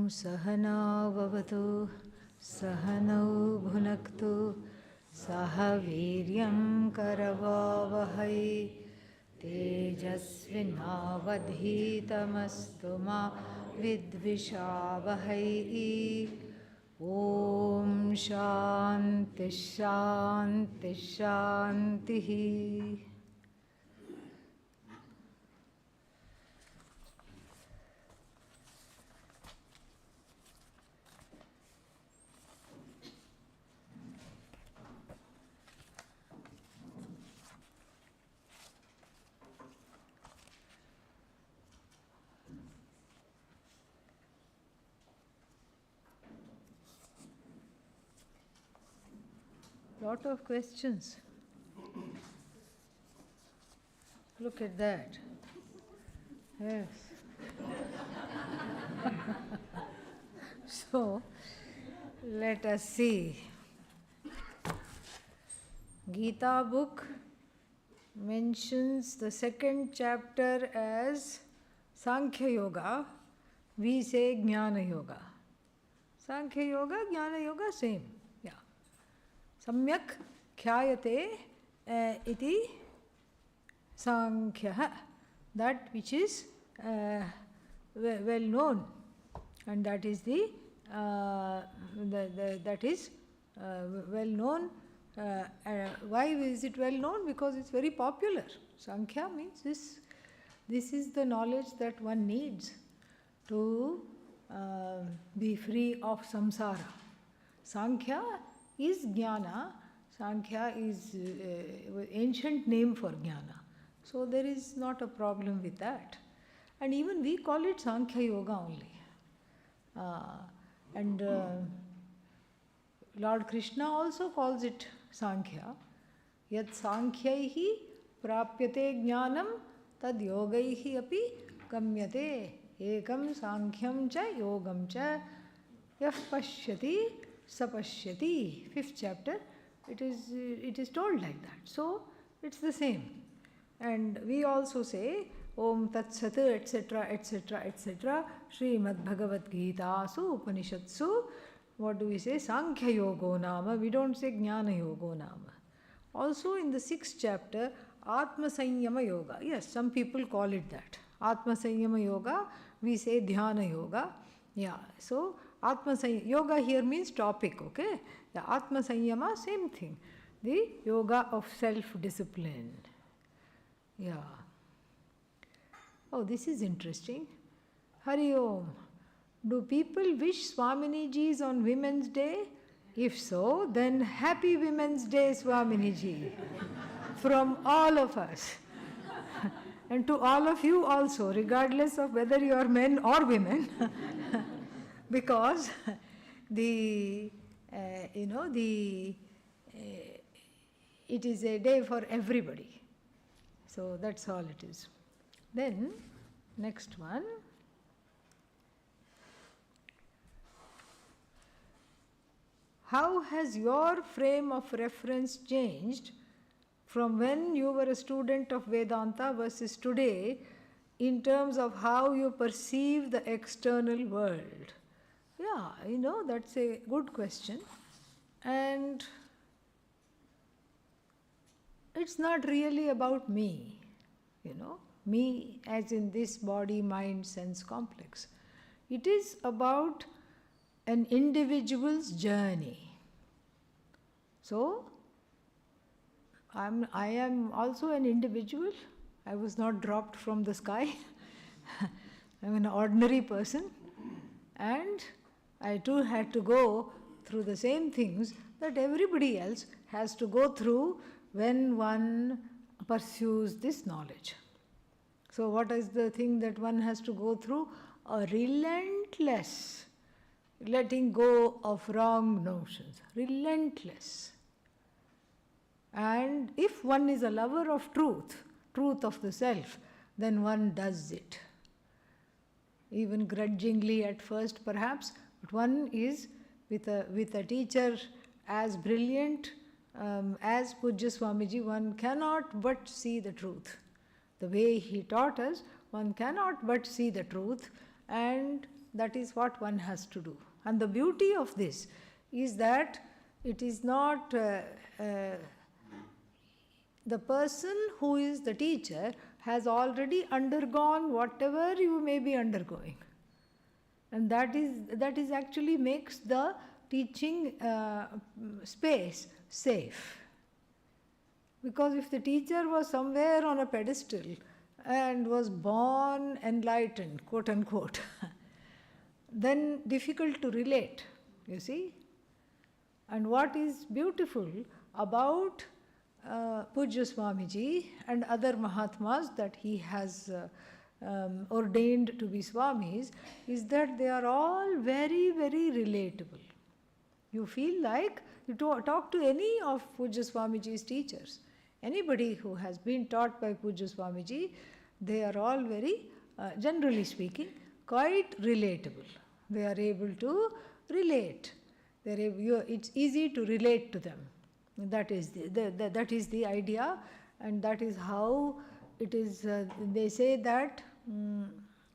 Sahana Vavatu Sahanau Bhunaktu Saha Viryam Karavavahai Tejasvinavadhitamastu ma vidvishavahai. Om Shanti Shanti Shanti. Lot of questions. Look at that. Yes. So, let us see. Gita book mentions the second chapter as Sankhya Yoga. We say Jnana Yoga. Sankhya Yoga, Jnana Yoga, same. Yeah. Samyak khyayate iti sankhya, that which is well known, and that is that is well known. Why is it well known? Because it's very popular. Sankhya means this is the knowledge that one needs to be free of samsara. Sankhya is jnana. Sankhya is ancient name for jnana. So there is not a problem with that. And even we call it Sankhya Yoga only. And Lord Krishna also calls it Sankhya. Yat Sankhyahi prapyate jnanam tad yogaihi api kamyate ekam sankhyam cha yogam cha yah pashyati sapashyati. 5th chapter, it is told like that. So it's the same. And we also say Om Tat Sat, etc., etc., etc. Srimad Bhagavad Gita Su Upanishatsu. What do we say? Sankhya Yogo Nama. We don't say Jnana Yogo Nama. Also in the 6th chapter, Atma Sanyama Yoga. Yes, some people call it that. Atma Sanyama Yoga, we say Dhyana Yoga. Yeah, so Atma Sanyama Yoga here means topic, okay? The Atma Sanyama, same thing. The yoga of self-discipline. Yeah. Oh, this is interesting. Hari Om. Do people wish Swaminijis on Women's Day? If so, then happy Women's Day, Swaminiji. From all of us. And to all of you also, regardless of whether you are men or women. Because it is a day for everybody. So that's all it is. Then, next one. How has your frame of reference changed from when you were a student of Vedanta versus today in terms of how you perceive the external world? Yeah, that's a good question. And it's not really about me, me as in this body, mind, sense complex. It is about an individual's journey. So, I am also an individual. I was not dropped from the sky. I'm an ordinary person. And I too had to go through the same things that everybody else has to go through when one pursues this knowledge. So what is the thing that one has to go through? A relentless letting go of wrong notions. Relentless. And if one is a lover of truth of the self, then one does it. Even grudgingly at first perhaps, but one is with a teacher as brilliant as Pujya Swamiji, one cannot but see the truth. The way he taught us, one cannot but see the truth, and that is what one has to do. And the beauty of this is that it is not the person who is the teacher has already undergone whatever you may be undergoing. And that is actually makes the teaching space safe. Because if the teacher was somewhere on a pedestal and was born enlightened, quote unquote, then difficult to relate, you see. And what is beautiful about Pujya Swamiji and other Mahatmas that he has ordained to be Swamis is that they are all very, very relatable. You feel like you talk to any of Pujya Swamiji's teachers. Anybody who has been taught by Pujya Swamiji, they are all very, generally speaking, quite relatable. They are able to relate. It's easy to relate to them. That is the idea, and that is how it is. They say that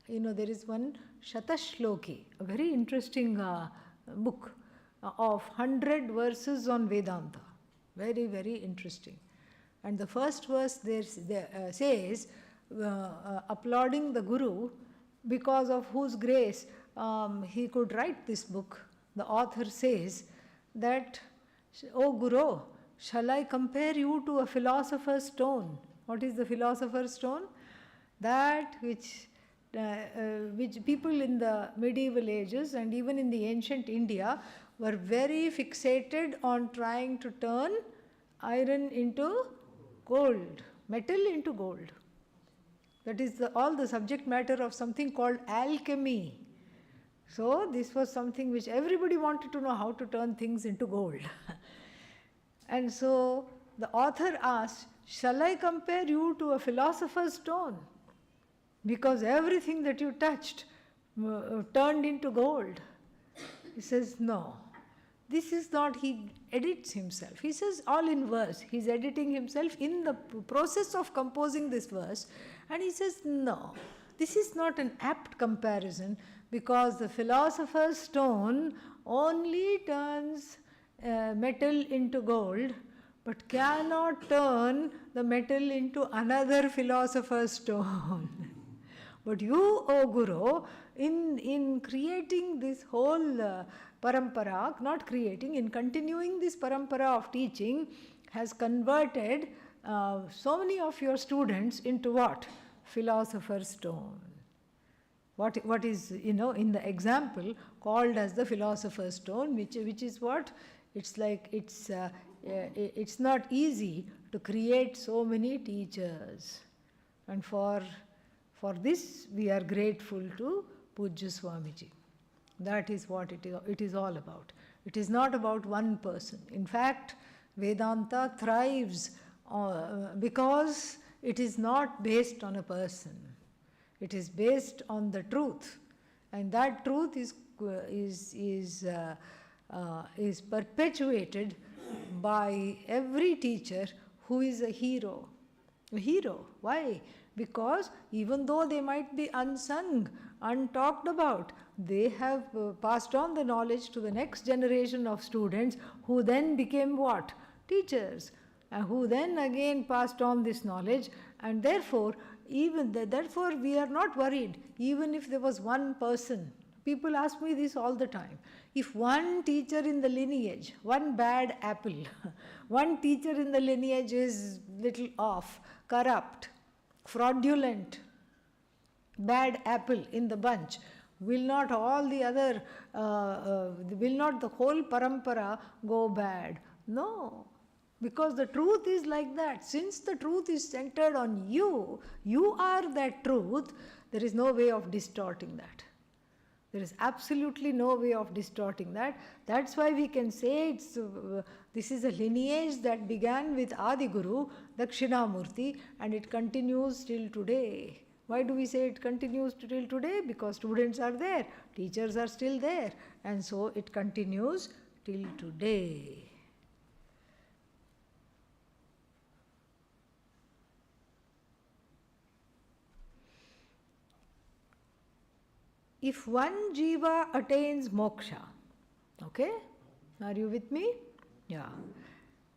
there is one Shatashloki, a very interesting book of 100 verses on Vedanta. Very, very interesting. And the first verse there says, applauding the Guru, because of whose grace he could write this book. The author says that, "O Guru, shall I compare you to a philosopher's stone?" What is the philosopher's stone? That which people in the medieval ages and even in the ancient India were very fixated on trying to turn iron into gold, metal into gold. That is all the subject matter of something called alchemy. So this was something which everybody wanted to know, how to turn things into gold. And so the author asked, "Shall I compare you to a philosopher's stone? Because everything that you touched turned into gold." He says, "No. This is not," he edits himself. He says all in verse. He's editing himself in the process of composing this verse. And he says, "No, this is not an apt comparison, because the philosopher's stone only turns metal into gold, but cannot turn the metal into another philosopher's stone." But you, O Guru, in creating this whole parampara, not creating, in continuing this parampara of teaching, has converted so many of your students into what? Philosopher's stone. What is, in the example called as the philosopher's stone, which is what? It's like it's not easy to create so many teachers. And for this we are grateful to Pujya Swamiji. That is what it is all about. It is not about one person. In fact, Vedanta thrives because it is not based on a person. It is based on the truth, and that truth is perpetuated by every teacher who is a hero. A hero. Why? Because even though they might be unsung, untalked about, they have passed on the knowledge to the next generation of students, who then became what? Teachers, who then again passed on this knowledge. And therefore we are not worried, even if there was one person. People ask me this all the time. If one teacher in the lineage, one bad apple, one teacher in the lineage is little off, corrupt, fraudulent, bad apple in the bunch, will not all the other, will not the whole parampara go bad? No. Because the truth is like that. Since the truth is centered on you, you are that truth, there is no way of distorting that. There is absolutely no way of distorting that. That's why we can say this is a lineage that began with Adi Guru, Dakshinamurti, and it continues till today. Why do we say it continues till today? Because students are there, teachers are still there, and so it continues till today. if one jiva attains moksha, okay, are you with me? Yeah.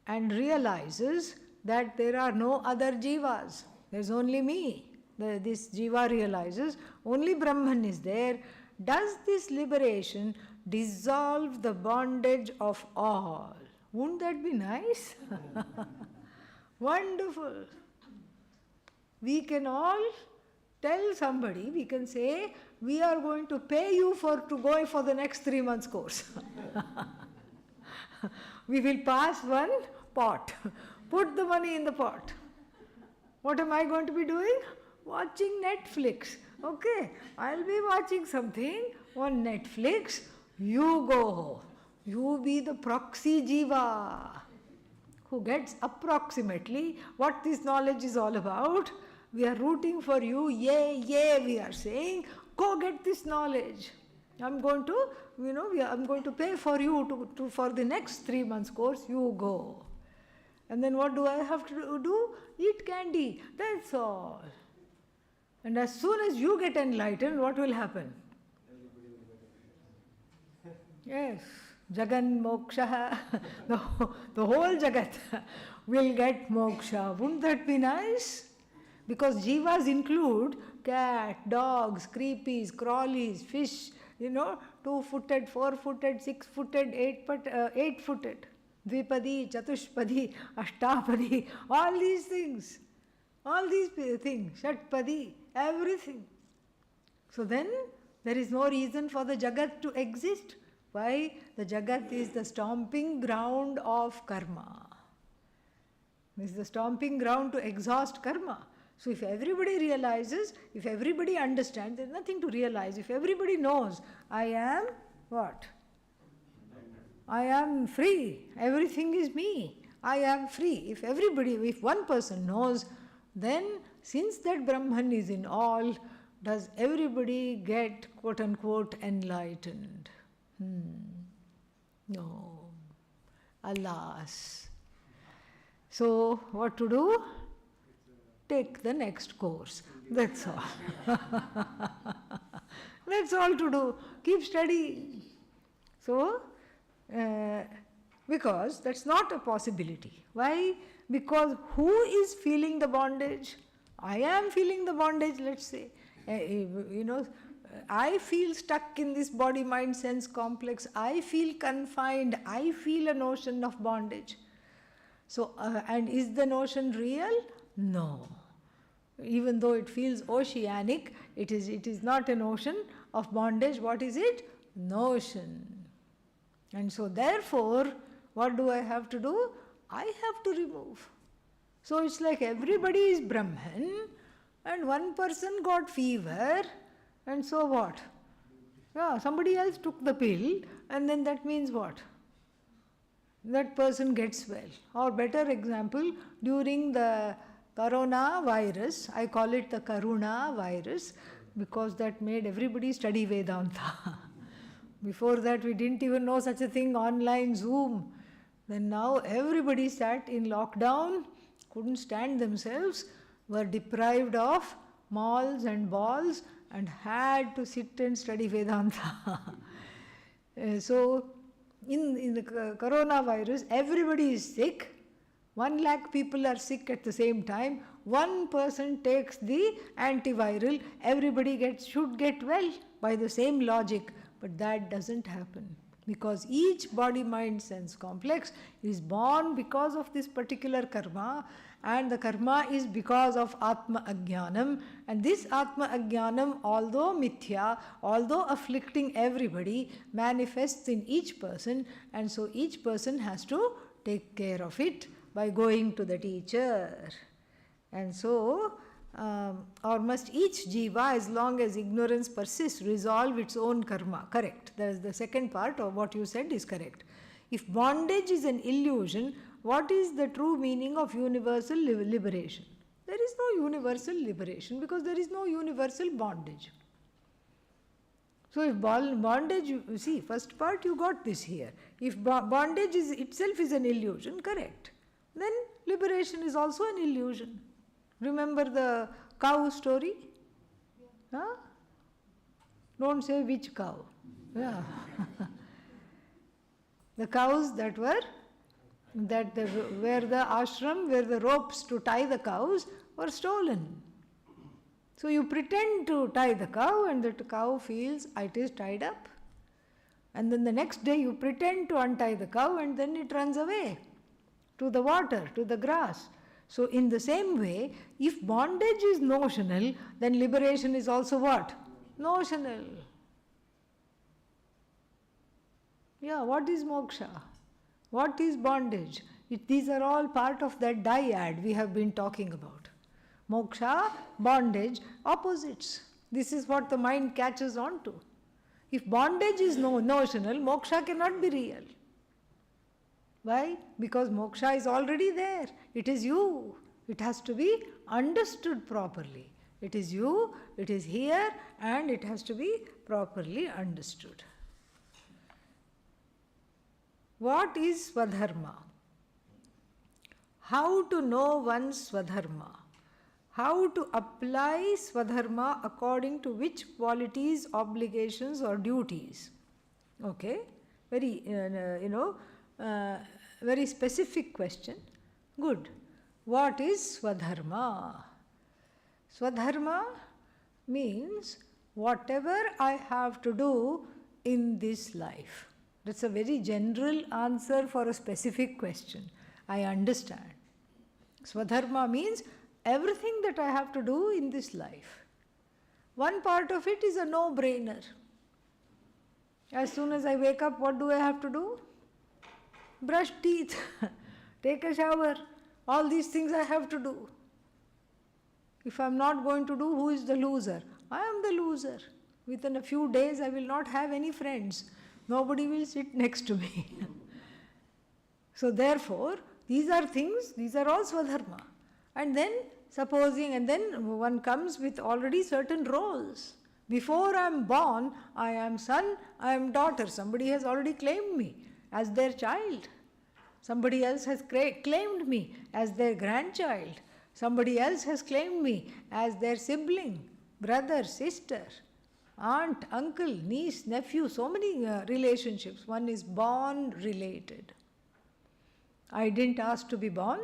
And realizes that there are no other jivas, there's only me. This jiva realizes only Brahman is there. Does this liberation dissolve the bondage of all? Wouldn't that be nice? Wonderful. We can all tell somebody, we can say, we are going to pay you to go for the next 3 months course. We will pass one pot, put the money in the pot. What am I going to be doing? Watching Netflix. Okay, I'll be watching something on Netflix. You go. You be the proxy jiva who gets approximately what this knowledge is all about. We are rooting for you. Yay, yay, we are saying, go get this knowledge. I'm going to, I'm going to pay for you for the next 3 months course. You go. And then what do I have to do? Eat candy. That's all. And as soon as you get enlightened, what will happen? Yes, Jagan Moksha, the whole Jagat will get moksha. Wouldn't that be nice? Because jivas include cat, dogs, creepies, crawlies, fish, 2-footed, 4-footed, 6-footed, 8-footed, Dvipadi, Chatushpadi, Ashtapadi, all these things, Shatpadi, everything. So then there is no reason for the Jagat to exist. Why? The Jagat is the stomping ground of karma. This is the stomping ground to exhaust karma. So if everybody realizes, if everybody understands, there is nothing to realize. If everybody knows, I am what? I am free. Everything is me. I am free. If one person knows, then since that Brahman is in all, does everybody get quote unquote enlightened? No. Alas. So what to do? Take the next course. That's all. That's all to do. Keep studying. So, because that's not a possibility. Why? Because who is feeling the bondage? I am feeling the bondage, let's say. I feel stuck in this body, mind, sense complex. I feel confined. I feel a notion of bondage. So, and is the notion real? No. Even though it feels oceanic, it is not a notion of bondage. What is it? Notion. And so therefore, what do I have to do? I have to remove. So it's like everybody is Brahman and one person got fever, and so what? Yeah, somebody else took the pill, and then that means what? That person gets well. Or better example, during the Corona virus, I call it the Karuna virus because that made everybody study Vedanta. Before that we didn't even know such a thing, online Zoom. Then now everybody sat in lockdown, couldn't stand themselves, were deprived of malls and balls and had to sit and study Vedanta. So in the coronavirus, everybody is sick. 1 lakh people are sick at the same time. One person takes the antiviral, everybody should get well by the same logic. But that doesn't happen because each body, mind, sense complex is born because of this particular karma, and the karma is because of Atma Ajnanam, and this Atma Ajnanam, although mithya, although afflicting everybody, manifests in each person, and so each person has to take care of it by going to the teacher. And so, or must each jiva, as long as ignorance persists, resolve its own karma. Correct. That is the second part of what you said is correct. If bondage is an illusion, what is the true meaning of universal liberation? There is no universal liberation because there is no universal bondage. So if bondage, you see, first part you got this here. If bondage itself is an illusion, correct. Then liberation is also an illusion. Remember the cow story? Huh? Don't say which cow. Yeah. The cows that were, where the ashram, where the ropes to tie the cows were stolen. So you pretend to tie the cow and the cow feels it is tied up. And then the next day you pretend to untie the cow and then it runs away to the water, to the grass. So in the same way, if bondage is notional, then liberation is also what? Notional. Yeah, what is moksha? What is bondage? These are all part of that dyad we have been talking about. Moksha, bondage, opposites. This is what the mind catches on to. If bondage is notional, moksha cannot be real. Why? Because moksha is already there. It is you. It has to be understood properly. It is you, it is here, and it has to be properly understood. What is Swadharma? How to know one's Swadharma? How to apply Swadharma according to which qualities, obligations or duties? Okay, very, very specific question. Good. What is Swadharma? Swadharma means whatever I have to do in this life. That's a very general answer for a specific question. I understand. Swadharma means everything that I have to do in this life. One part of it is a no-brainer. As soon as I wake up, what do I have to do? Brush teeth, take a shower. All these things I have to do. If I am not going to do, who is the loser? I am the loser. Within a few days, I will not have any friends. Nobody will sit next to me. So therefore, these are things, these are all Swadharma. And then one comes with already certain roles. Before I am born, I am son, I am daughter. Somebody has already claimed me as their child. Somebody else has claimed me as their grandchild. Somebody else has claimed me as their sibling, brother, sister, aunt, uncle, niece, nephew, so many relationships. One is born related. I didn't ask to be born.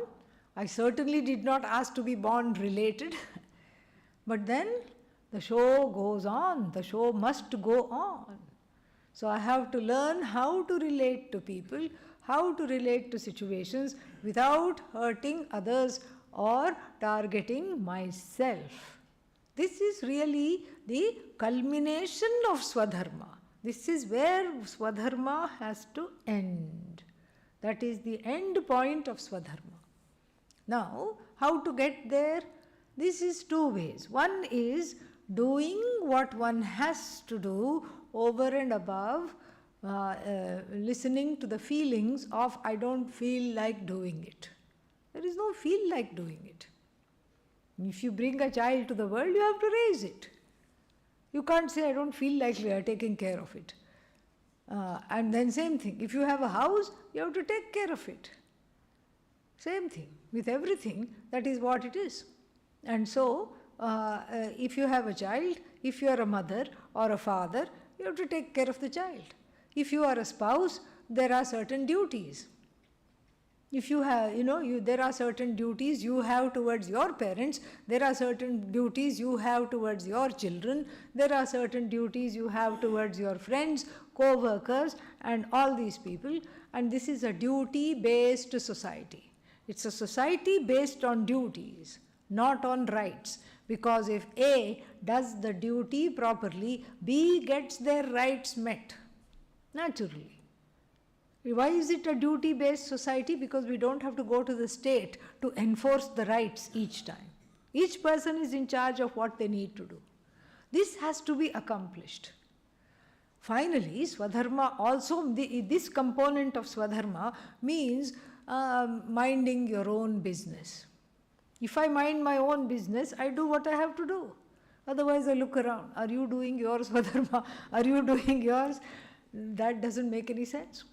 I certainly did not ask to be born related. But then the show goes on. The show must go on. So I have to learn how to relate to people, how to relate to situations without hurting others or targeting myself. This is really the culmination of Swadharma. This is where Swadharma has to end. That is the end point of Swadharma. Now, how to get there? This is two ways. One is doing what one has to do over and above listening to the feelings of I don't feel like doing it. There is no feel like doing it. If you bring a child to the world, you have to raise it. You can't say I don't feel like taking care of it. And then same thing. If you have a house, you have to take care of it. Same thing. With everything, that is what it is. And so, if you have a child, if you are a mother or a father, you have to take care of the child. If you are a spouse, there are certain duties. If you have, there are certain duties you have towards your parents, there are certain duties you have towards your children, there are certain duties you have towards your friends, co-workers, and all these people. And this is a duty-based society. It's a society based on duties, not on rights. Because if A does the duty properly, B gets their rights met, naturally. Why is it a duty-based society? Because we don't have to go to the state to enforce the rights each time. Each person is in charge of what they need to do. This has to be accomplished. Finally, Swadharma also, this component of Swadharma means minding your own business. If I mind my own business, I do what I have to do. Otherwise, I look around. Are you doing your Swadharma? Are you doing yours? That doesn't make any sense.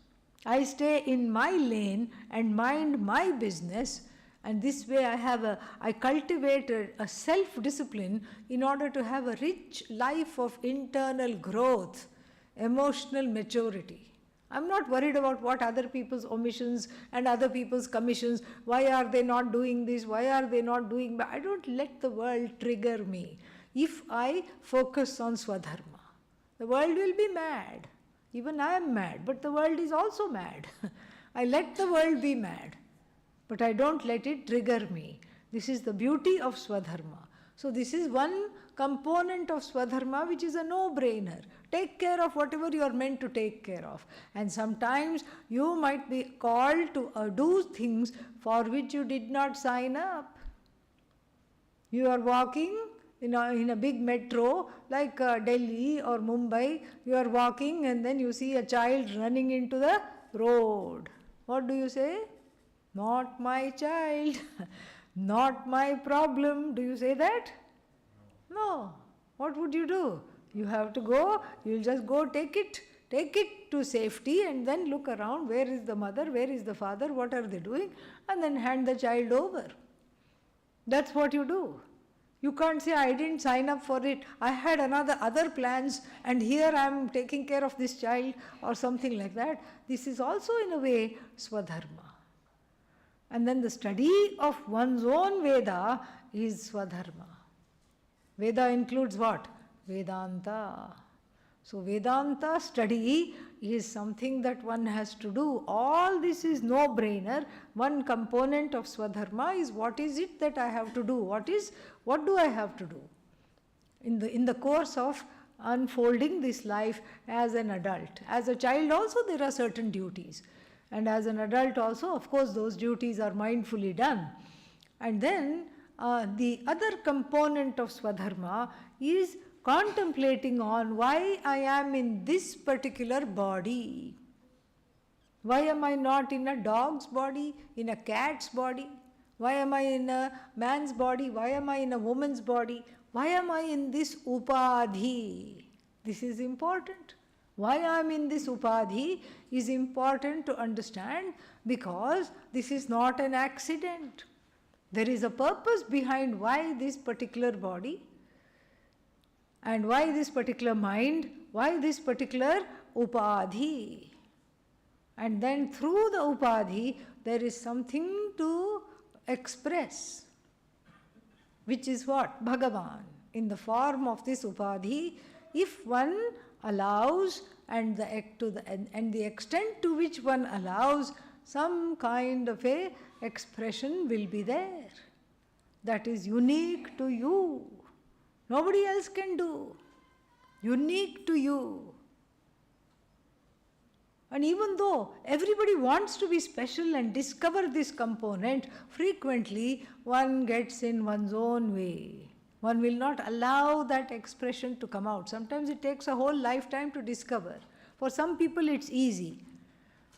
I stay in my lane and mind my business, And this way I cultivated a self-discipline in order to have a rich life of internal growth, emotional maturity. I'm not worried about what other people's omissions and other people's commissions. Why are they not doing this? Why are they not doing that? I don't let the world trigger me. If I focus on Swadharma, the world will be mad. Even I am mad, but the world is also mad. I let the world be mad, but I don't let it trigger me. This is the beauty of Swadharma. So this is one component of Swadharma which is a no-brainer. Take care of whatever you are meant to take care of. And sometimes you might be called to do things for which you did not sign up. You are walking in a big metro like Delhi or Mumbai. You are walking and then you see a child running into the road. What do you say? Not my child, not my problem. Do you say that? No. What would you do? You have to go, you'll just go take it to safety and then look around. Where is the mother? Where is the father? What are they doing? And then hand the child over. That's what you do. You can't say, I didn't sign up for it. I had other plans and here I am taking care of this child or something like that. This is also in a way Swadharma. And then the study of one's own Veda is Swadharma. Veda includes what? Vedanta. So Vedanta study is something that one has to do. All this is no-brainer. One component of Swadharma is what is it that I have to do? What do I have to do? In the course of unfolding this life as an adult. As a child also there are certain duties. And as an adult also, of course, those duties are mindfully done. And then the other component of Swadharma is contemplating on why I am in this particular body. Why am I not in a dog's body, in a cat's body? Why am I in a man's body? Why am I in a woman's body? Why am I in this upadhi? This is important. Why I am in this upadhi is important to understand, because this is not an accident. There is a purpose behind why this particular body and why this particular mind, why this particular upadhi. And then through the upadhi there is something to express, which is what? Bhagavan. In the form of this upadhi, if one allows and the extent to which one allows, some kind of a expression will be there. That is unique to you. Nobody else can do. Unique to you. And even though everybody wants to be special and discover this component, frequently one gets in one's own way. One will not allow that expression to come out. Sometimes it takes a whole lifetime to discover. For some people it's easy.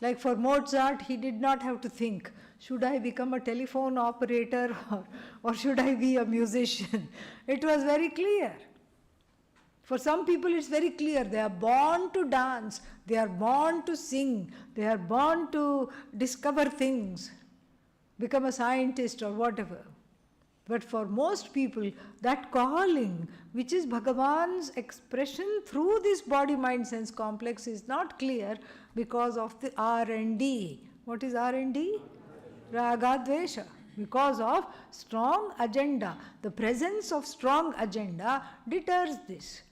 Like for Mozart, he did not have to think, should I become a telephone operator or should I be a musician? It was very clear. For some people it's very clear. They are born to dance, they are born to sing, they are born to discover things, become a scientist or whatever. But for most people, that calling, which is Bhagavan's expression through this body-mind-sense complex, is not clear because of the R&D. What is R&D? Raga Dvesha. Because of strong agenda. The presence of strong agenda deters this.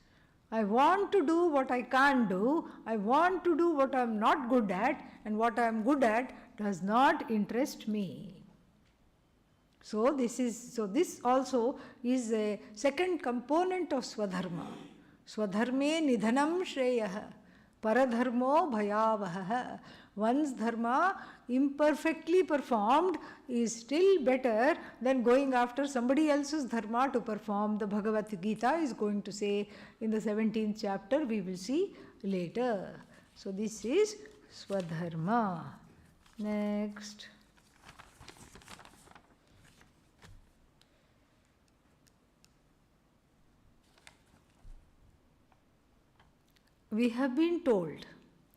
I want to do what I can't do. I want to do what I am not good at, and what I am good at does not interest me. So this also is a second component of Swadharma. Swadharme nidhanam shreyah, paradharmo bhayavahah. One's dharma imperfectly performed is still better than going after somebody else's dharma to perform. The Bhagavad Gita is going to say in the 17th chapter, we will see later. So this is Swadharma. Next. We have been told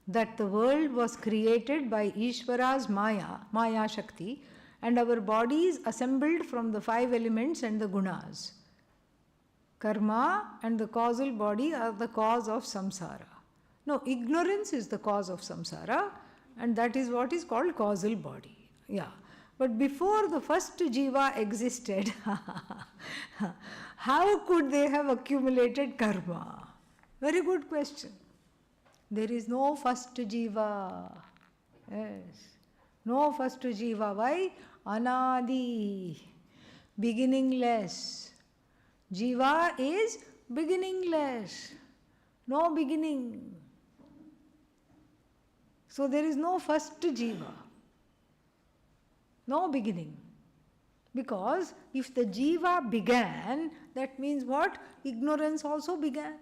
that the world was created by Ishvara's Maya Shakti, and our body is assembled from the 5 elements and the gunas. Karma and the causal body are the cause of samsara. No, ignorance is the cause of samsara, and that is what is called causal body. Yeah. But before the first jiva existed, how could they have accumulated karma? Very good question. There is no first jiva. Yes. No first jiva. Why? Anadi. Beginningless. Jiva is beginningless. No beginning. So there is no first jiva. No beginning. Because if the jiva began, that means what? Ignorance also began.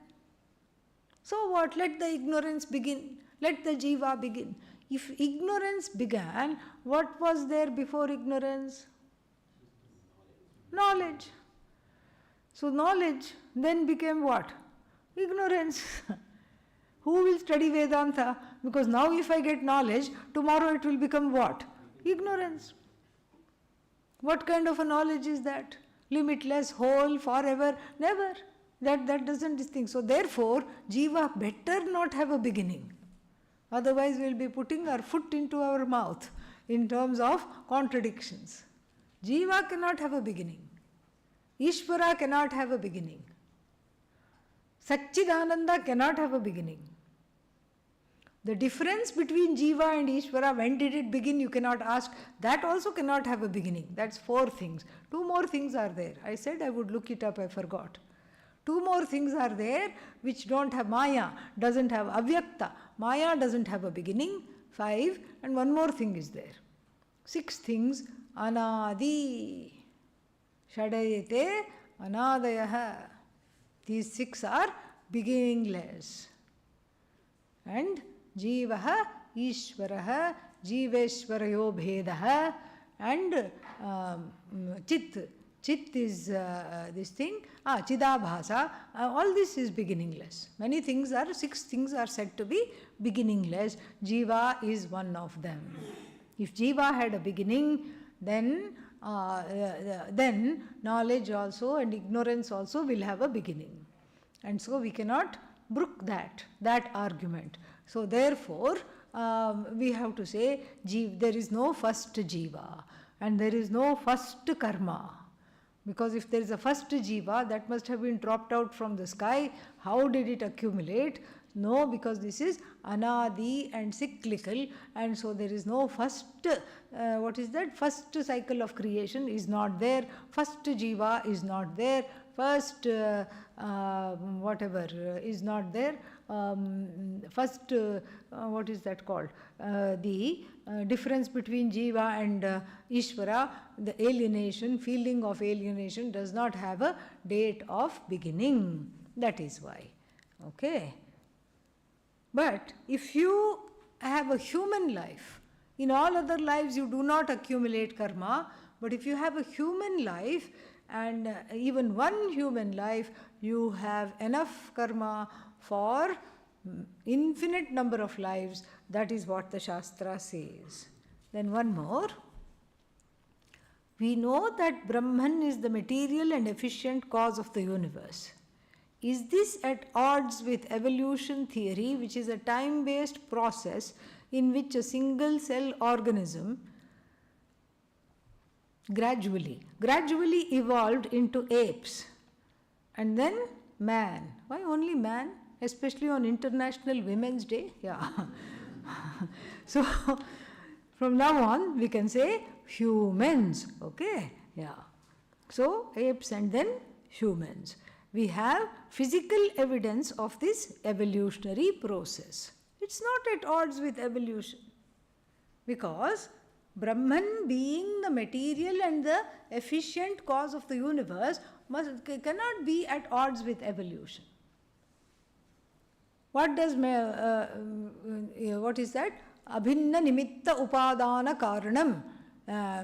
So what? Let the ignorance begin. Let the jiva begin. If ignorance began, what was there before ignorance? Knowledge. So knowledge then became what? Ignorance. Who will study Vedanta? Because now if I get knowledge, tomorrow it will become what? Ignorance. What kind of a knowledge is that? Limitless, whole, forever? Never. That doesn't distinguish. So therefore, jiva better not have a beginning. Otherwise we will be putting our foot into our mouth in terms of contradictions. Jiva cannot have a beginning. Ishvara cannot have a beginning. Satchidananda cannot have a beginning. The difference between Jiva and Ishvara, when did it begin, you cannot ask. That also cannot have a beginning. That's 4 things. 2 more things are there. I said I would look it up, I forgot. 2 more things are there which don't have Maya, doesn't have Avyakta. Maya doesn't have a beginning. 5, and 1 more thing is there. 6 things. Anadi. Shadayate Anadayaha. These 6 are beginningless. And Jivaha, Ishvaraha, Jiveshwarayo Bhedaha, and Chit. Chit is this thing. Chidabhasa. All this is beginningless. Many things are, 6 things are said to be beginningless. Jiva is one of them. If Jiva had a beginning, then knowledge also and ignorance also will have a beginning. And so we cannot brook that argument. So therefore, we have to say there is no first jiva and there is no first karma. Because if there is a first jiva, that must have been dropped out from the sky. How did it accumulate? No, because this is anadi and cyclical, and so there is no first, what is that? First cycle of creation is not there. First jiva is not there. First whatever is not there. First, what is that called? The difference between Jiva and Ishvara, the alienation, feeling of alienation does not have a date of beginning. That is why. Okay. But if you have a human life, in all other lives you do not accumulate karma, but if you have a human life, and even one human life, you have enough karma for infinite number of lives. That is what the Shastra says. Then one more. We know that Brahman is the material and efficient cause of the universe. Is this at odds with evolution theory, which is a time-based process in which a single cell organism gradually evolved into apes and then man? Why only man? Especially on International Women's Day? Yeah. So from now on we can say humans. Okay? Yeah. So apes and then humans. We have physical evidence of this evolutionary process. It's not at odds with evolution, because Brahman, being the material and the efficient cause of the universe, cannot be at odds with evolution. What does what is that? Abhinna nimitta upadana karanam.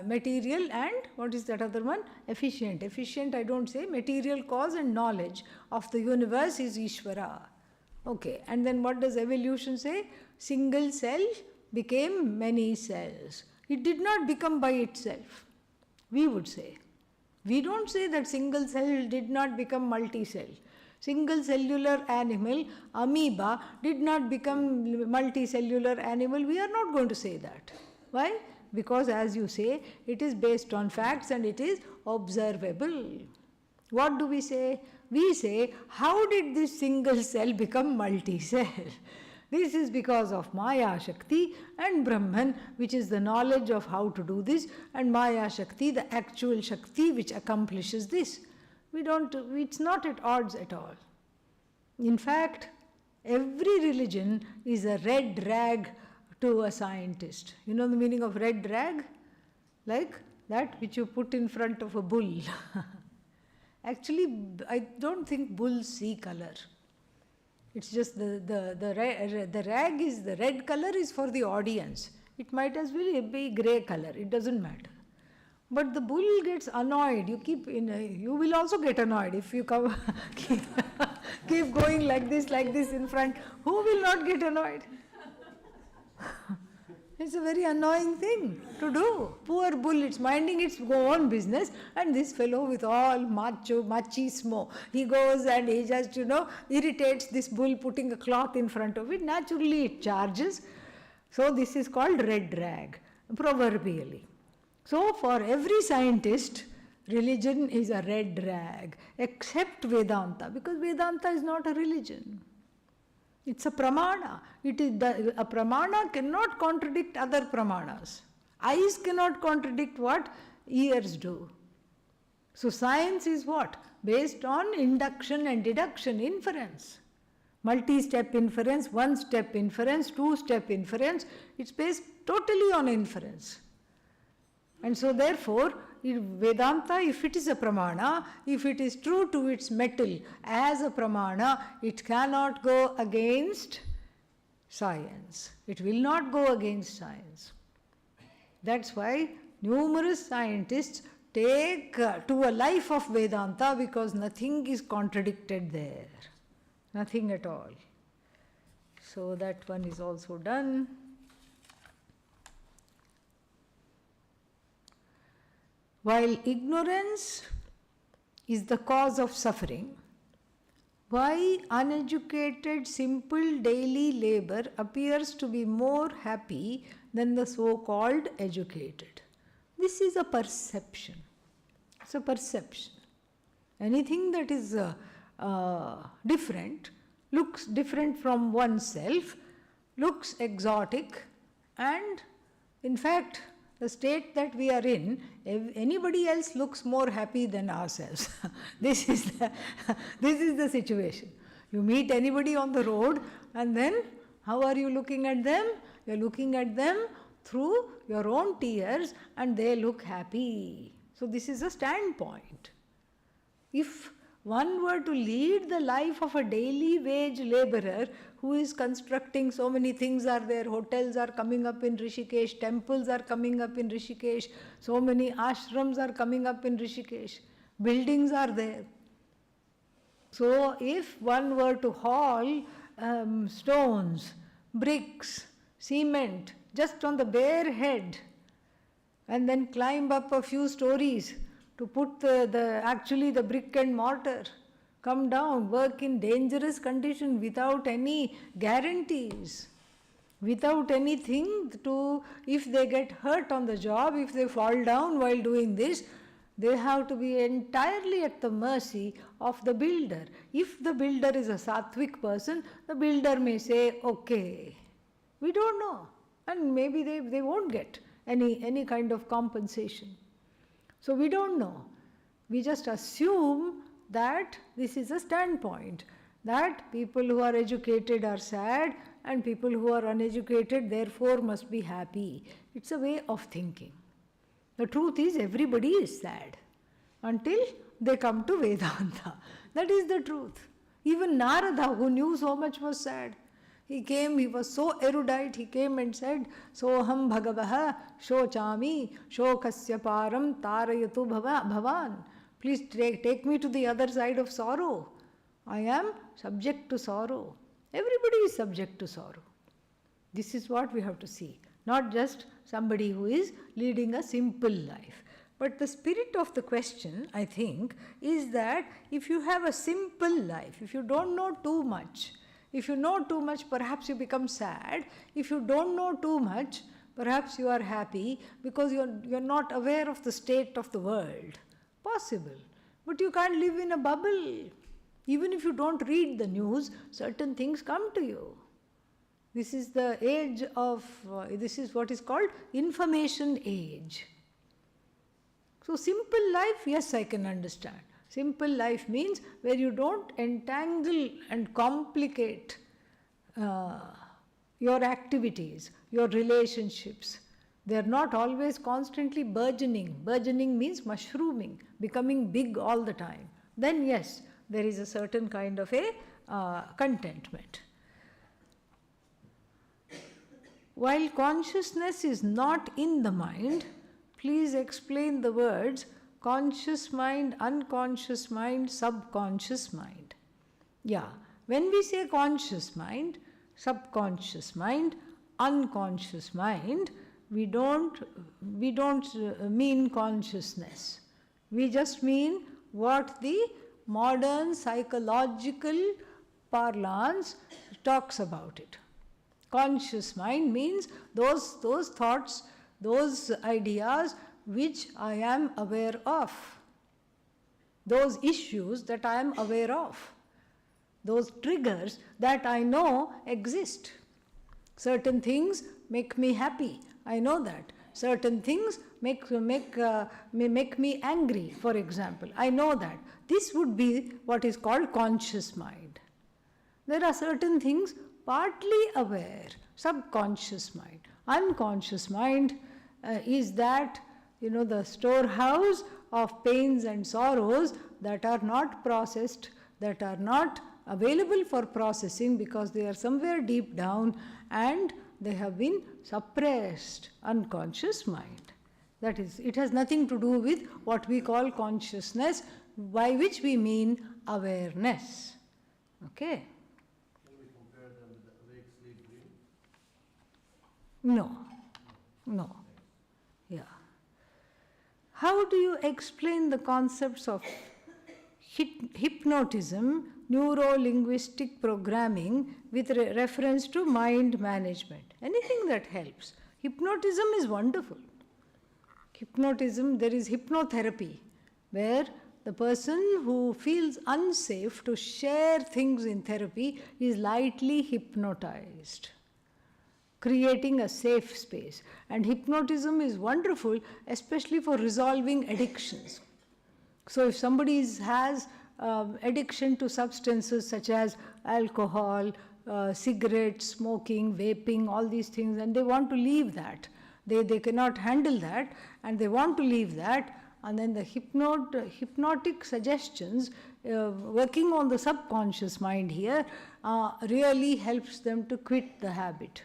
Material and what is that other one? Efficient. Efficient, I don't say. Material cause and knowledge of the universe is Ishvara. Okay. And then what does evolution say? Single cell became many cells. It did not become by itself. we would say. We don't say that single cell did not become multi-cell. Single cellular animal, amoeba, did not become multicellular animal. We are not going to say that. Why? Because as you say, it is based on facts and it is observable. What do we say? We say, how did this single cell become multi-cell? This is because of Maya Shakti and Brahman, which is the knowledge of how to do this, and Maya Shakti, the actual Shakti which accomplishes this. It's not at odds at all. In fact, every religion is a red rag to a scientist. You know the meaning of red rag? Like that which you put in front of a bull. Actually, I don't think bulls see color. It's just the rag is, the red color is for the audience. It might as well be grey color, it doesn't matter. But the bull gets annoyed. You will also get annoyed if you keep going like this in front. Who will not get annoyed? It's a very annoying thing to do. Poor bull, it's minding its own business, and this fellow with all machismo, he goes and he just, irritates this bull, putting a cloth in front of it. Naturally, it charges. So this is called red rag, proverbially. So for every scientist, religion is a red rag, except Vedanta, because Vedanta is not a religion. It's a pramana. A pramana cannot contradict other pramanas. Eyes cannot contradict what ears do. So science is what? Based on induction and deduction, inference. Multi-step inference, one-step inference, two-step inference. It's based totally on inference. And so therefore, Vedanta, if it is a pramana, if it is true to its metal as a pramana, it cannot go against science. It will not go against science. That's why numerous scientists take to a life of Vedanta, because nothing is contradicted there. Nothing at all. So that one is also done. While ignorance is the cause of suffering, why uneducated, simple daily labor appears to be more happy than the so-called educated? This is a perception. It's a perception. Anything that is different, looks different from oneself, looks exotic, and in fact, the state that we are in, anybody else looks more happy than ourselves. This is the situation. You meet anybody on the road, and then how are you looking at them? You are looking at them through your own tears, and they look happy. So this is a standpoint. If one were to lead the life of a daily wage laborer who is constructing, so many things are there, hotels are coming up in Rishikesh, temples are coming up in Rishikesh, so many ashrams are coming up in Rishikesh, buildings are there. So if one were to haul stones, bricks, cement, just on the bare head, and then climb up a few stories to put the brick and mortar, come down, work in dangerous condition without any guarantees, without anything to, if they get hurt on the job, if they fall down while doing this, they have to be entirely at the mercy of the builder. If the builder is a sattvic person, the builder may say, okay, we don't know, and maybe they won't get any kind of compensation. So we don't know. We just assume that this is a standpoint, that people who are educated are sad and people who are uneducated therefore must be happy. It's a way of thinking. The truth is everybody is sad until they come to Vedanta. That is the truth. Even Narada, who knew so much, was sad. He came, he was so erudite, he came and said, Soham Bhagavaha Shochami Shokasya Param Tarayatu Bhavan. Please take me to the other side of sorrow. I am subject to sorrow. Everybody is subject to sorrow. This is what we have to see. Not just somebody who is leading a simple life. But the spirit of the question, I think, is that if you have a simple life, if you don't know too much, if you know too much, perhaps you become sad. If you don't know too much, perhaps you are happy because you're not aware of the state of the world. Possible. But you can't live in a bubble. Even if you don't read the news, certain things come to you. This is the age of, this is what is called information age. So simple life, yes, I can understand. Simple life means where you don't entangle and complicate your activities, your relationships. They are not always constantly burgeoning. Burgeoning means mushrooming, becoming big all the time. Then yes, there is a certain kind of a contentment. While consciousness is not in the mind, please explain the words conscious mind, unconscious mind, subconscious mind. Yeah, when we say conscious mind, subconscious mind, unconscious mind, we don't mean consciousness. We just mean what the modern psychological parlance talks about it. Conscious mind means those thoughts, those ideas which I am aware of, those issues that I am aware of, those triggers that I know exist. Certain things make me happy, I know that. Certain things make me angry, for example, I know that. This would be what is called conscious mind. There are certain things partly aware, subconscious mind. Unconscious mind is that, the storehouse of pains and sorrows that are not processed, that are not available for processing because they are somewhere deep down and they have been suppressed. Unconscious mind. That is, it has nothing to do with what we call consciousness, by which we mean awareness. Okay? Can we compare them with the awake, sleep, dream? No. Yeah. How do you explain the concepts of hypnotism, neuro-linguistic programming with reference to mind management? Anything that helps. Hypnotism is wonderful. Hypnotism, there is hypnotherapy, where the person who feels unsafe to share things in therapy is lightly hypnotized, creating a safe space. And hypnotism is wonderful, especially for resolving addictions. So if somebody has addiction to substances such as alcohol, cigarettes, smoking, vaping, all these things, and they want to leave that. They cannot handle that and they want to leave that, and then the hypnotic suggestions working on the subconscious mind here really helps them to quit the habit.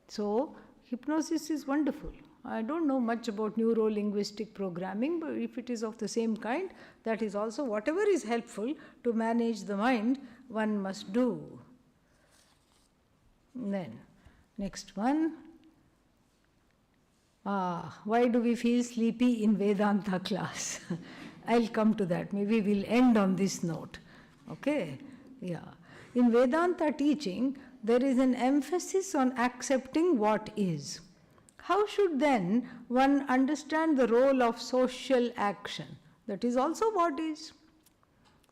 So hypnosis is wonderful. I don't know much about neuro-linguistic programming, but if it is of the same kind, that is also whatever is helpful to manage the mind, one must do. Then, next one. Why do we feel sleepy in Vedanta class? I'll come to that. Maybe we'll end on this note. Okay? Yeah. In Vedanta teaching, there is an emphasis on accepting what is. How should then one understand the role of social action? That is also what is.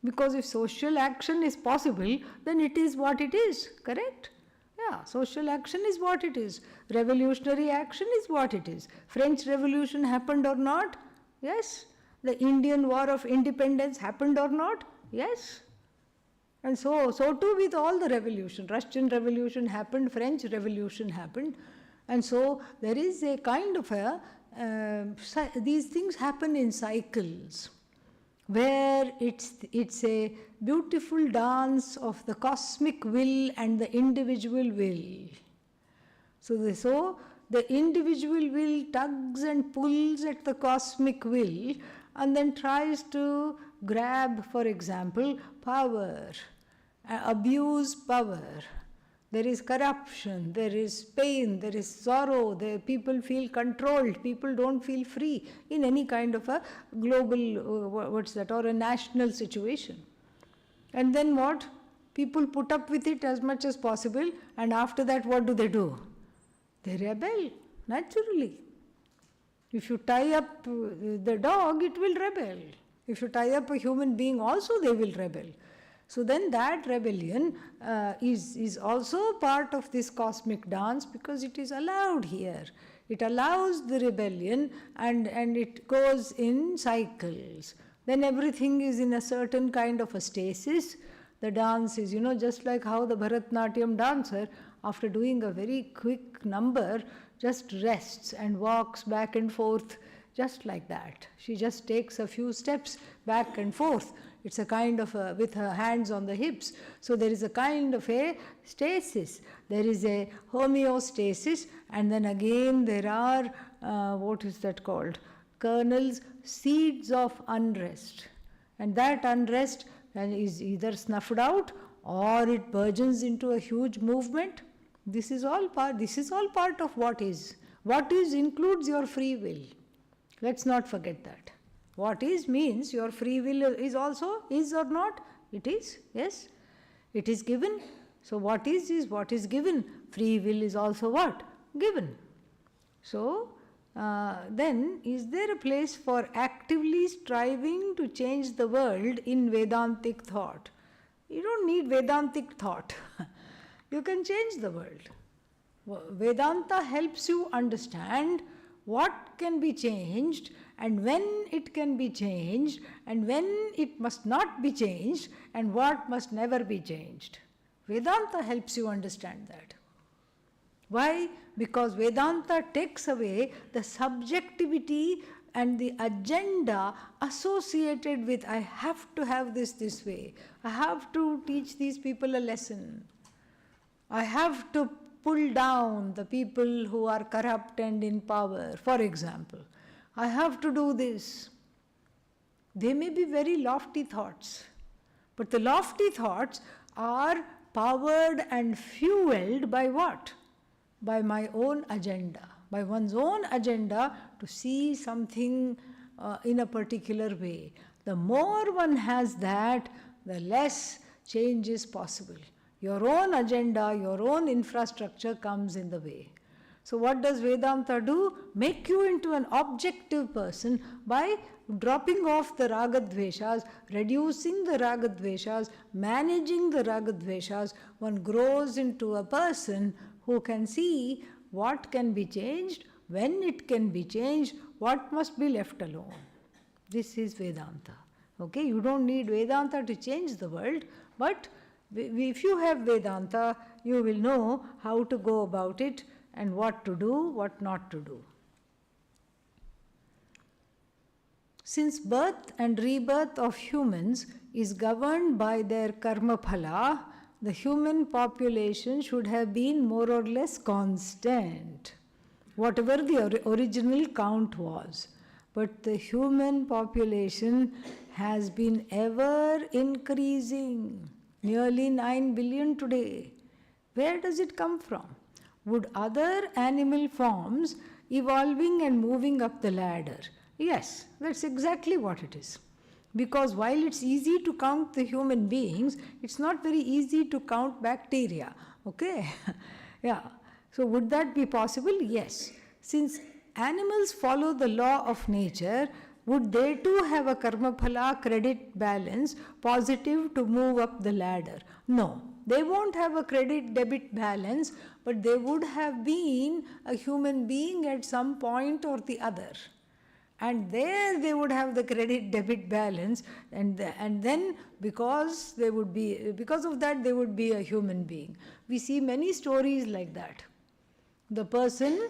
Because if social action is possible, then it is what it is, correct? Yeah, social action is what it is. Revolutionary action is what it is. French Revolution happened or not? Yes. The Indian War of Independence happened or not? Yes. And so too with all the revolution. Russian Revolution happened, French Revolution happened. And so there is a kind of these things happen in cycles, where it's a beautiful dance of the cosmic will and the individual will. So the individual will tugs and pulls at the cosmic will and then tries to grab, for example, power, abuse power, There is corruption, there is pain, there is sorrow, people feel controlled, people don't feel free in any kind of a global, or a national situation. And then what? People put up with it as much as possible, and after that what do? They rebel, naturally. If you tie up the dog, it will rebel. If you tie up a human being also, they will rebel. So then that rebellion is also part of this cosmic dance, because it is allowed here. It allows the rebellion, and it goes in cycles. Then everything is in a certain kind of a stasis. The dance is, just like how the Bharatnatyam dancer, after doing a very quick number, just rests and walks back and forth, just like that. She just takes a few steps back and forth. It's a kind of with her hands on the hips. So there is a kind of a stasis. There is a homeostasis, and then again there are, what is that called? Kernels, seeds of unrest. And that unrest is either snuffed out or it burgeons into a huge movement. This is all part of what is. What is includes your free will. Let's not forget that. What is means your free will is also, is or not? It is, yes. It is given. So what is what is given. Free will is also what? Given. So then is there a place for actively striving to change the world in Vedantic thought? You don't need Vedantic thought. You can change the world. Vedanta helps you understand what can be changed, and when it can be changed, and when it must not be changed, and what must never be changed. Vedanta helps you understand that. Why? Because Vedanta takes away the subjectivity and the agenda associated with, I have to have this way. I have to teach these people a lesson. I have to pull down the people who are corrupt and in power, for example. I have to do this. They may be very lofty thoughts, but the lofty thoughts are powered and fueled by what? By my own agenda, by one's own agenda to see something in a particular way. The more one has that, the less change is possible. Your own agenda, your own infrastructure comes in the way. So what does Vedanta do? Make you into an objective person by dropping off the ragadveshas, reducing the ragadveshas, managing the ragadveshas. One grows into a person who can see what can be changed, when it can be changed, what must be left alone. This is Vedanta. Okay, you don't need Vedanta to change the world, but if you have Vedanta, you will know how to go about it and what to do, what not to do. Since birth and rebirth of humans is governed by their karma phala, the human population should have been more or less constant, whatever the original count was. But the human population has been ever increasing, nearly 9 billion today. Where does it come from? Would other animal forms evolving and moving up the ladder? Yes, that's exactly what it is. Because while it's easy to count the human beings, it's not very easy to count bacteria. Okay? Yeah. So would that be possible? Yes. Since animals follow the law of nature, would they too have a karma phala credit balance positive to move up the ladder? No. They won't have a credit debit balance, but they would have been a human being at some point or the other. And there they would have the credit debit balance, and then because of that they would be a human being. We see many stories like that. The person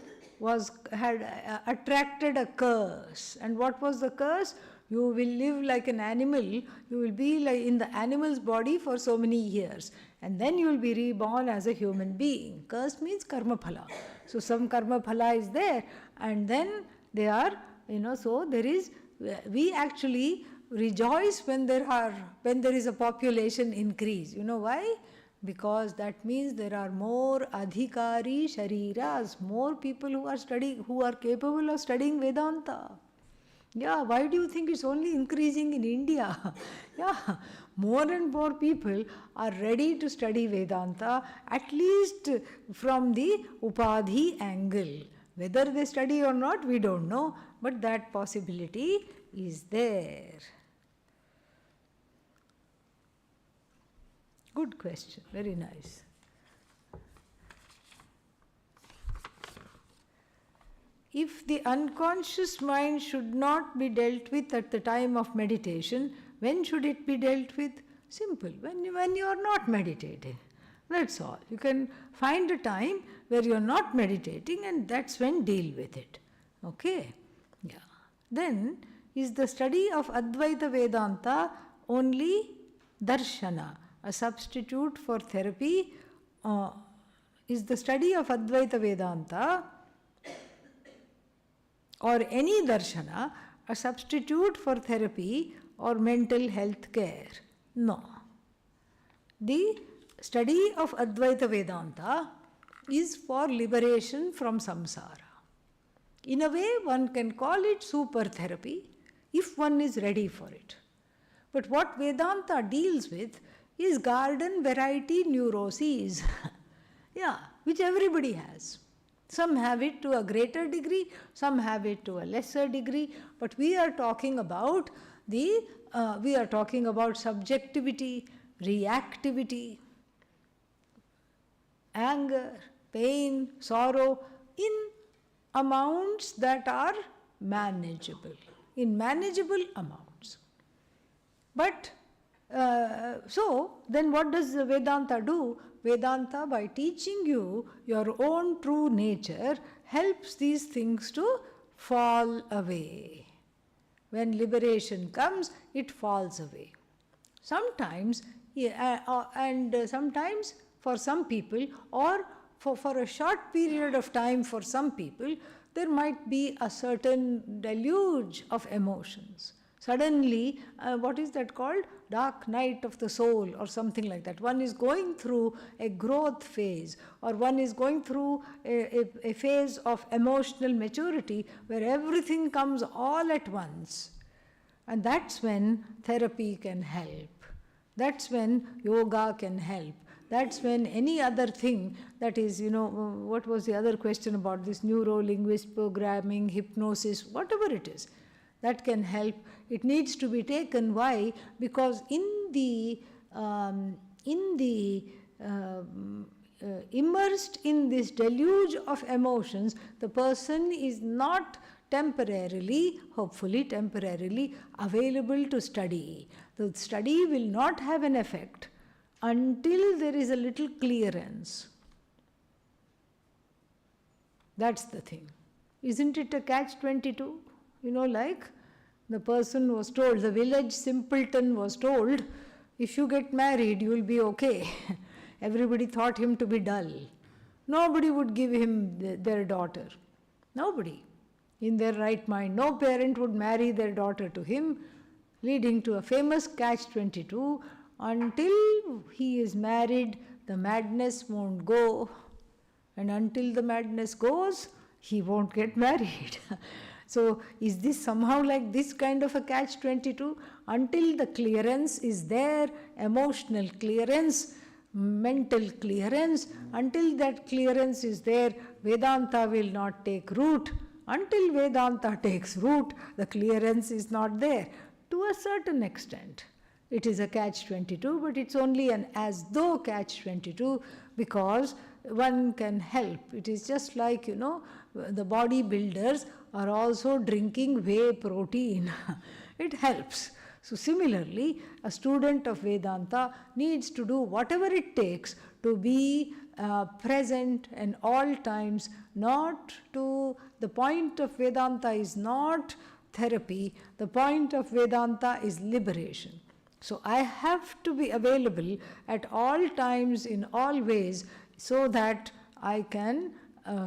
had attracted a curse, and what was the curse? You will live like an animal, you will be like in the animal's body for so many years, and then you will be reborn as a human being. Curse means karma phala. So some karma phala is there, and then they are, so there is, we actually rejoice when there is a population increase. You know why? because that means there are more adhikari shariras, more people who are studying, who are capable of studying Vedanta. Yeah, why do you think it's only increasing in India? Yeah, more and more people are ready to study Vedanta, at least from the Upadhi angle. Whether they study or not, we don't know, but that possibility is there. Good question, very nice. If the unconscious mind should not be dealt with at the time of meditation, when should it be dealt with? Simple, when you are not meditating. That's all. You can find a time where you are not meditating, and that's when deal with it. Okay? Yeah. Then, is the study of Advaita Vedanta only darshana, a substitute for therapy? Is the study of Advaita Vedanta or any darshana a substitute for therapy or mental health care? No. The study of Advaita Vedanta is for liberation from samsara. In a way, one can call it super therapy if one is ready for it. But what Vedanta deals with is garden variety neuroses, yeah, which everybody has. Some have it to a greater degree, some have it to a lesser degree, but we are talking about subjectivity, reactivity, anger, pain, sorrow in amounts that are manageable, in manageable amounts. But so then what does Vedanta do? Vedanta, by teaching you your own true nature, helps these things to fall away. When liberation comes, it falls away. Sometimes, sometimes for some people, or for a short period of time for some people, there might be a certain deluge of emotions. Suddenly, what is that called? Dark night of the soul or something like that. One is going through a growth phase, or one is going through a phase of emotional maturity where everything comes all at once. And that's when therapy can help. That's when yoga can help. That's when any other thing that is, what was the other question about this neuro-linguist programming, hypnosis, whatever it is, that can help. It needs to be taken. Why? Because immersed in this deluge of emotions, the person is not temporarily, hopefully temporarily, available to study. The study will not have an effect until there is a little clearance. That's the thing. Isn't it a catch-22? Like the person was told, the village simpleton was told, if you get married, you will be okay. Everybody thought him to be dull. Nobody would give him their daughter. Nobody. In their right mind, no parent would marry their daughter to him, leading to a famous catch-22. Until he is married, the madness won't go. And until the madness goes, he won't get married. So, is this somehow like this kind of a catch-22? Until the clearance is there, emotional clearance, mental clearance, until that clearance is there, Vedanta will not take root. Until Vedanta takes root, the clearance is not there. To a certain extent, it is a catch-22, but it's only an as-though catch-22 because one can help. It is just like, the bodybuilders are also drinking whey protein. It helps. So similarly, a student of Vedanta needs to do whatever it takes to be present in all times. Not to, the point of Vedanta is not therapy, the point of Vedanta is liberation. So I have to be available at all times in all ways so that I can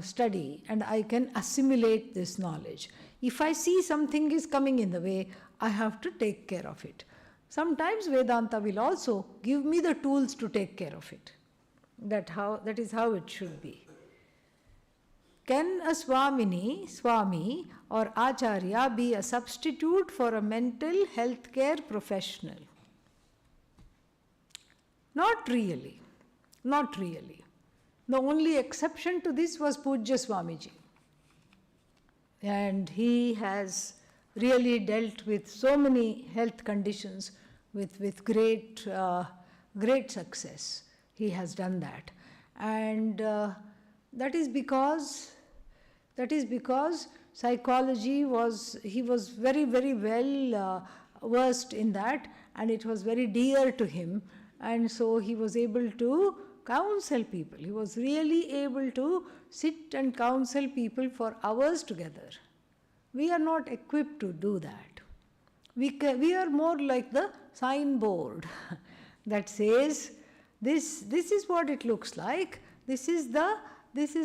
study and I can assimilate this knowledge. If I see something is coming in the way, I have to take care of it. Sometimes Vedanta will also give me the tools to take care of it. That is how it should be. Can a Swami or Acharya be a substitute for a mental health care professional? Not really. Not really. The only exception to this was Pujya Swamiji. And he has really dealt with so many health conditions with great success. He has done that. And that is because psychology he was very, very well versed in that, and it was very dear to him, and so he was able to counsel people. He was really able to sit and counsel people for hours together. We are not equipped to do that. We are more like the signboard that says, this is what it looks like, this is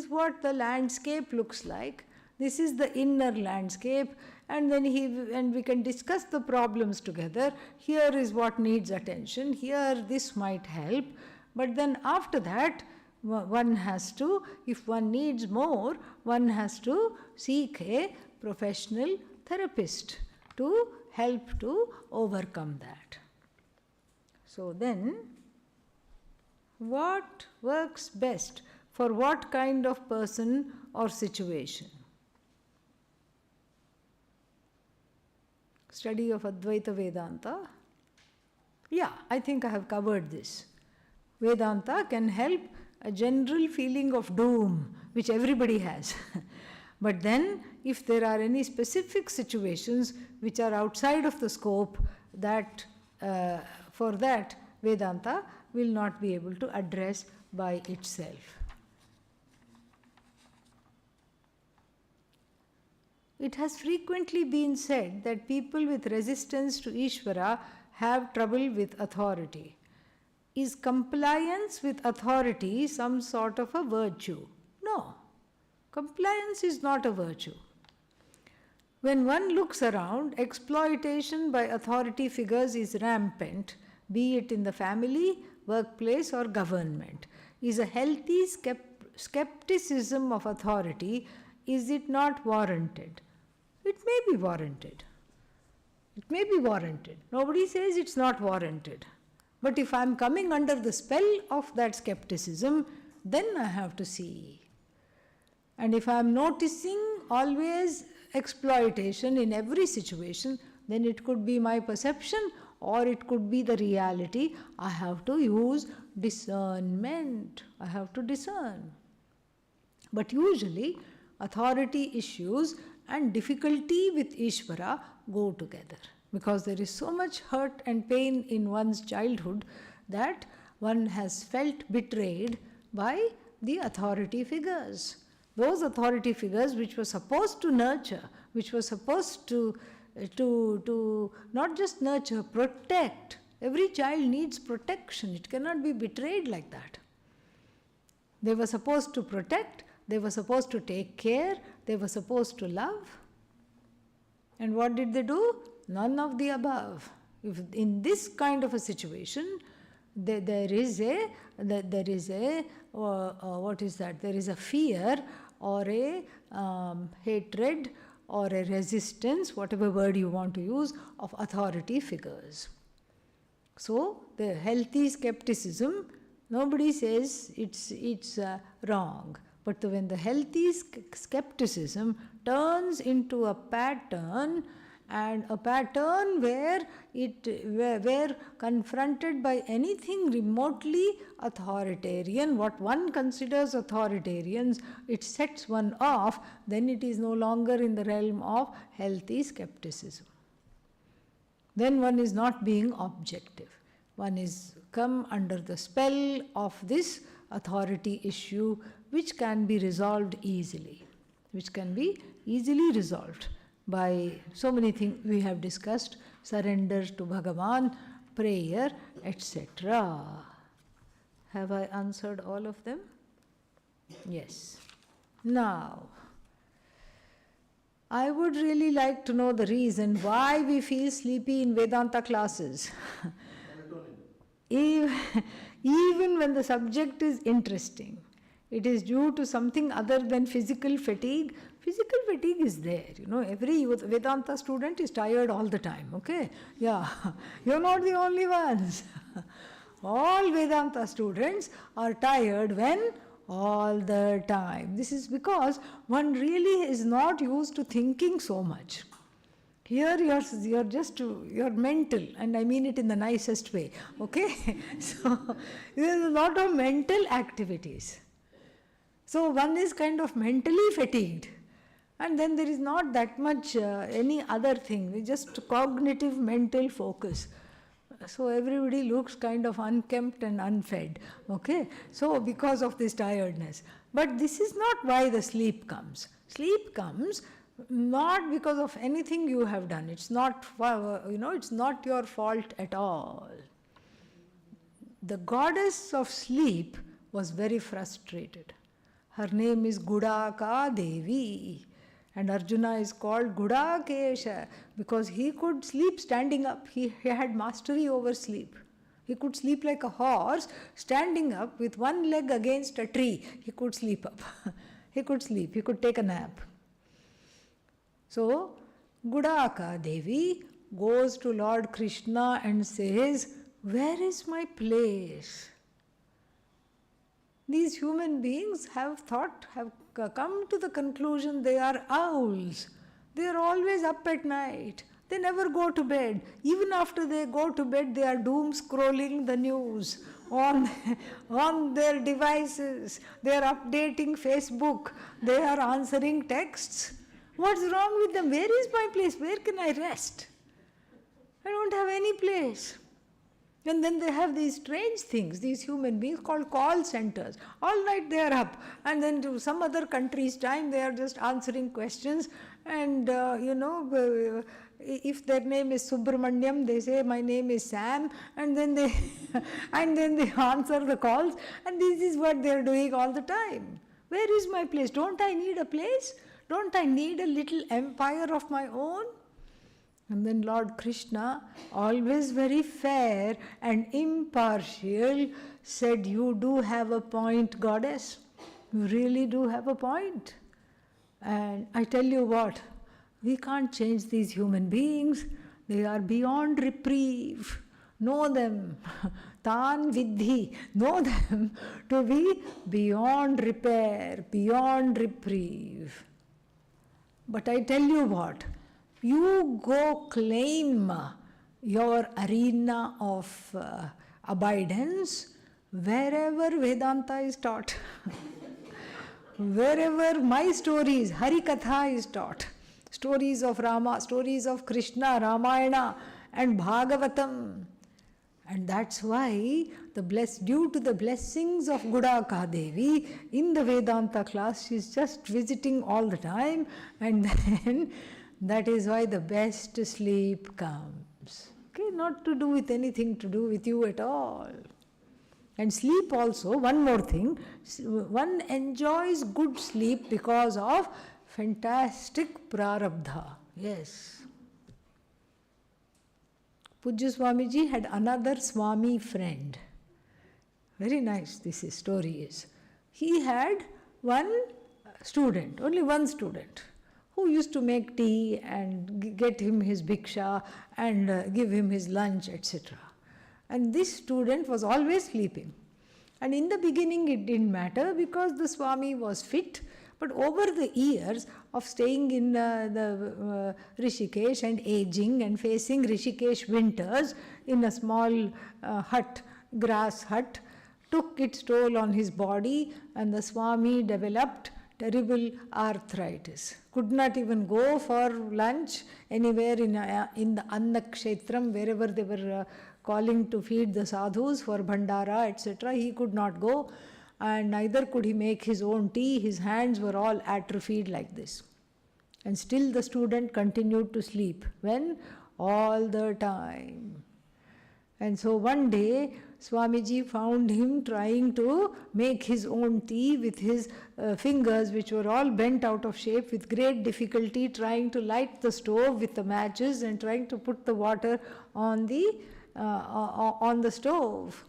what the landscape looks like, this is the inner landscape, and then we can discuss the problems together. Here is what needs attention, here this might help, but then after that, one has to, if one needs more, one has to seek a professional therapist to help to overcome that. So then, what works best for what kind of person or situation? Study of Advaita Vedanta. Yeah, I think I have covered this. Vedanta can help a general feeling of doom, which everybody has. But then, if there are any specific situations which are outside of the scope, that for that Vedanta will not be able to address by itself. It has frequently been said that people with resistance to Ishvara have trouble with authority. Is compliance with authority some sort of a virtue? No. Compliance is not a virtue. When one looks around, exploitation by authority figures is rampant, be it in the family, workplace, or government. Is a healthy skepticism of authority, is it not warranted? It may be warranted. It may be warranted. Nobody says it's not warranted. But if I'm coming under the spell of that skepticism, then I have to see. And if I'm noticing always exploitation in every situation, then it could be my perception or it could be the reality. I have to use discernment. I have to discern. But usually, authority issues and difficulty with Ishvara go together, because there is so much hurt and pain in one's childhood that one has felt betrayed by the authority figures. Those authority figures which were supposed to nurture, which were supposed to not just nurture, protect. Every child needs protection. It cannot be betrayed like that. They were supposed to protect, they were supposed to take care, they were supposed to love. And what did they do? None of the above. If in this kind of a situation, there is a fear or a hatred or a resistance, whatever word you want to use, of authority figures. So the healthy skepticism, nobody says it's wrong. But when the healthy skepticism turns into a pattern, and a pattern where confronted by anything remotely authoritarian, what one considers authoritarians, it sets one off, then it is no longer in the realm of healthy skepticism. Then one is not being objective. One is come under the spell of this authority issue, which can be resolved easily, which can be easily resolved by so many things we have discussed, surrender to Bhagavan, prayer, etc. Have I answered all of them? Yes. Now, I would really like to know the reason why we feel sleepy in Vedanta classes. even when the subject is interesting. It is due to something other than physical fatigue. Physical fatigue is there, every Vedanta student is tired all the time, okay? Yeah, you're not the only ones. All Vedanta students are tired when? All the time. This is because one really is not used to thinking so much. Here you're mental, and I mean it in the nicest way, okay? So there's a lot of mental activities. So one is kind of mentally fatigued, and then there is not that much any other thing, it's just cognitive mental focus. So everybody looks kind of unkempt and unfed, okay? So because of this tiredness. But this is not why the sleep comes. Sleep comes not because of anything you have done. It's not, it's not your fault at all. The goddess of sleep was very frustrated. Her name is Gudaka Devi. And Arjuna is called Gudakesha because he could sleep standing up. He had mastery over sleep. He could sleep like a horse, standing up with one leg against a tree. He could sleep up. He could sleep. He could take a nap. So, Gudaka Devi goes to Lord Krishna and says, "Where is my place?" These human beings have come to the conclusion they are owls. They are always up at night. They never go to bed. Even after they go to bed, they are doom scrolling the news on their devices. They are updating Facebook. They are answering texts. What's wrong with them? Where is my place? Where can I rest? I don't have any place. And then they have these strange things, these human beings called call centers. All night they are up, and then to some other country's time they are just answering questions. And if their name is Subramanyam, they say my name is Sam, and then they answer the calls. And this is what they are doing all the time. Where is my place? Don't I need a place? Don't I need a little empire of my own? And then Lord Krishna, always very fair and impartial, said, "You do have a point, goddess. You really do have a point. And I tell you what, we can't change these human beings. They are beyond reprieve. Know them. Tan vidhi. Know them to be beyond repair, beyond reprieve. But I tell you what, you go claim your arena of abidance wherever Vedanta is taught, wherever my stories, Harikatha is taught, stories of Rama, stories of Krishna, Ramayana and Bhagavatam. And that's why due to the blessings of Gudaka Devi, in the Vedanta class, she's just visiting all the time, and then that is why the best sleep comes. Okay, not to do with anything to do with you at all. And sleep also, one more thing, one enjoys good sleep because of fantastic prarabdha. Yes. Pujya Swamiji had another Swami friend. Very nice this story is. He had one student, only one student, who used to make tea and get him his bhiksha and give him his lunch, etc. And this student was always sleeping. And in the beginning it didn't matter because the Swami was fit. But over the years of staying in the Rishikesh and aging and facing Rishikesh winters in a small grass hut, took its toll on his body, and the Swami developed terrible arthritis. Could not even go for lunch anywhere in the Annakshetram, wherever they were calling to feed the sadhus for Bhandara, etc. He could not go, and neither could he make his own tea. His hands were all atrophied like this. And still the student continued to sleep. When? All the time. And so one day, Swamiji found him trying to make his own tea with his fingers, which were all bent out of shape, with great difficulty, trying to light the stove with the matches and trying to put the water on the stove.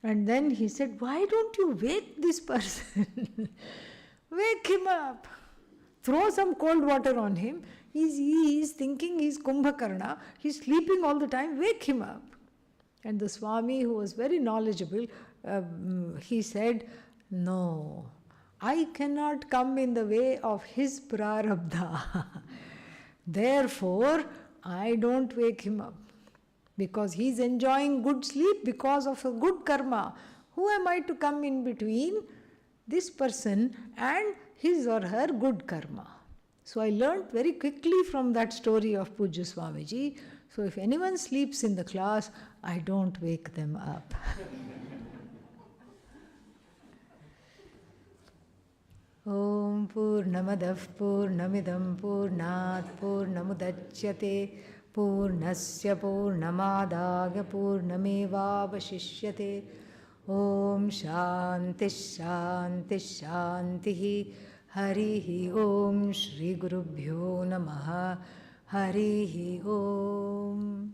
And then he said, why don't you wake this person? Wake him up. Throw some cold water on him. He is thinking he's Kumbhakarna. He's sleeping all the time. Wake him up. And the Swami, who was very knowledgeable, he said, no, I cannot come in the way of his prarabdha. Therefore, I don't wake him up. Because he's enjoying good sleep because of a good karma. Who am I to come in between this person and his or her good karma? So I learnt very quickly from that story of Pujya Swamiji. So if anyone sleeps in the class, I don't wake them up. Om Purnamadav Purnamidam Purnat Purnamudachyate Purnasya Purnamadaya Purnamevavashishyate. Om Shanti Shanti Shanti. Harihi Om Shri Gurubhyo Namaha. Harihi Om.